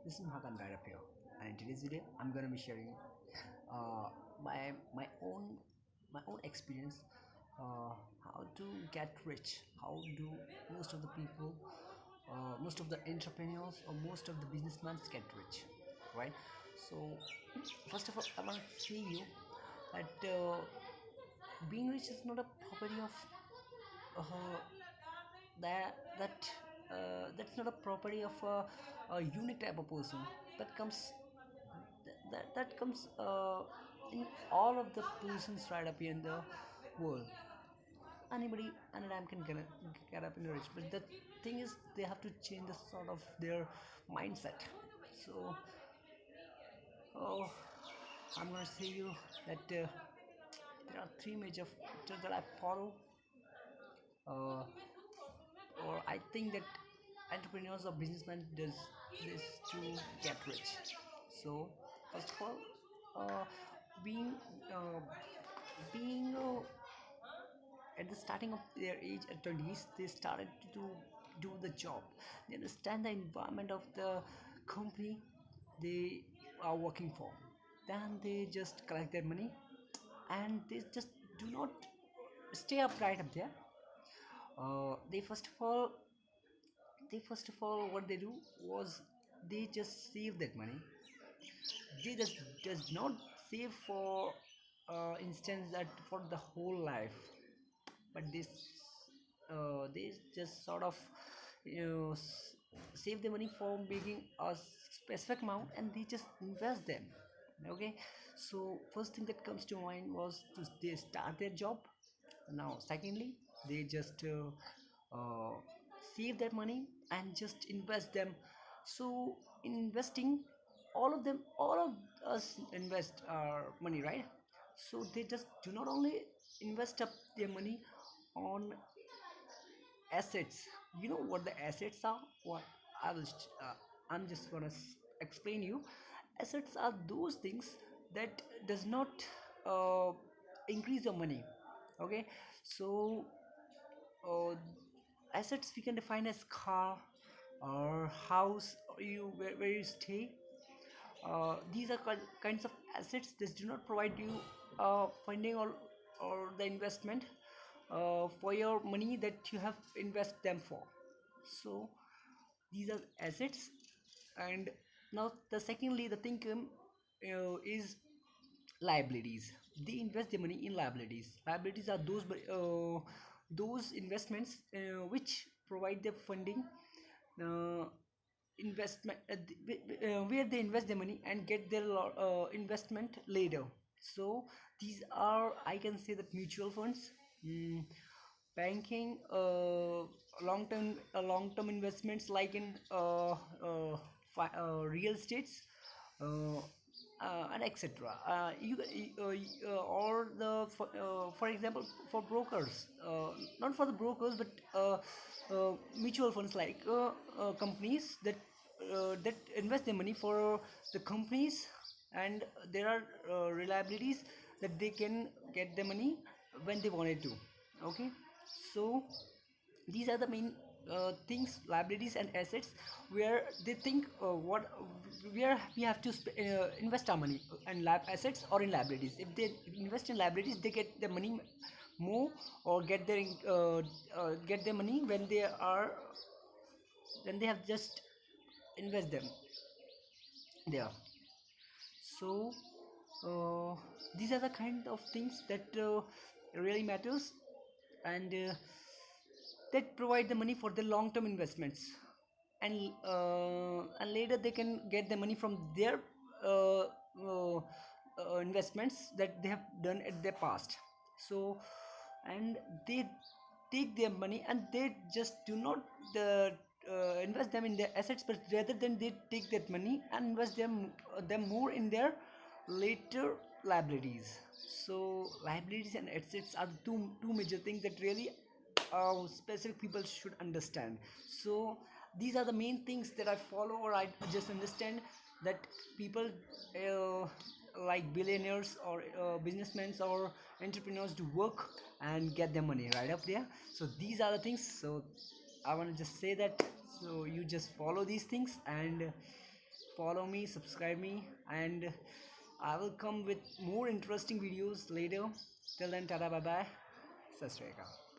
This is Mahakant right up here, and in today's video, I'm gonna be sharing uh, my own experience, how to get rich, how do most of the people, most of the entrepreneurs, or most of the businessmen get rich, right? So, first of all, I want to say you that being rich is not a property of uh, that's not a property of a unique type of person that comes that comes in all of the persons right up here in the world. Anybody anytime can get up in the rich, but the thing is they have to change the sort of their mindset. So oh, I'm gonna say you that there are three major factors that I follow, uh, or I think that entrepreneurs or businessmen does this to get rich. So first of all, uh, being uh, being at the starting of their age at 20s, they started to do the job. They understand the environment of the company they are working for. Then they just collect their money, and they just do not stay up right up there. They first of all what they do was they just save that money. They just does not save for instance that for the whole life, but they just sort of you know s- save the money for making a specific amount, and they just invest them. Okay, so first thing that comes to mind was to they start their job. Now secondly, they just uh, save that money and just invest them. So in investing, all of us invest our money, right? So they just do not only invest up their money on assets. You know what the assets are? What I will I'm just gonna explain you. Assets are those things that does not uh, increase your money. Okay, so uh, assets we can define as car or house, or where you stay. These are kinds of assets that do not provide you funding or the investment for your money that you have invest them for. So these are assets. And now the secondly the thing is liabilities. They invest their money in liabilities. Liabilities are those investments which provide the funding, uh, investment where they invest their money and get their investment later. So these are, I can say, that mutual funds, banking, long term investments like in real estates, uh, and etc. Or for example, for brokers, not for the brokers, but mutual funds like companies that invest their money for the companies, and there are reliabilities that they can get the money when they wanted to. Okay, so these are the main things, liabilities and assets, where they think what where we have to invest our money in lab assets or in liabilities. If they invest in liabilities, they get the money more, or get their money when they have just invest them there. So these are the kind of things that really matters, and that provide the money for the long term investments. And later they can get the money from their uh, uh, investments that they have done at their past. So and they take their money and they just do not invest them in their assets, but rather than they take that money and invest them more in their later liabilities. So liabilities and assets are the two major things that really specific people should understand. So these are the main things that I follow, or I just understand that people like billionaires or businessmen or entrepreneurs do work and get their money right up there. So these are the things. So I want to just say that, so you just follow these things and follow me, subscribe me, and I will come with more interesting videos later. Till then, tada, bye bye. Sat Sri Akal.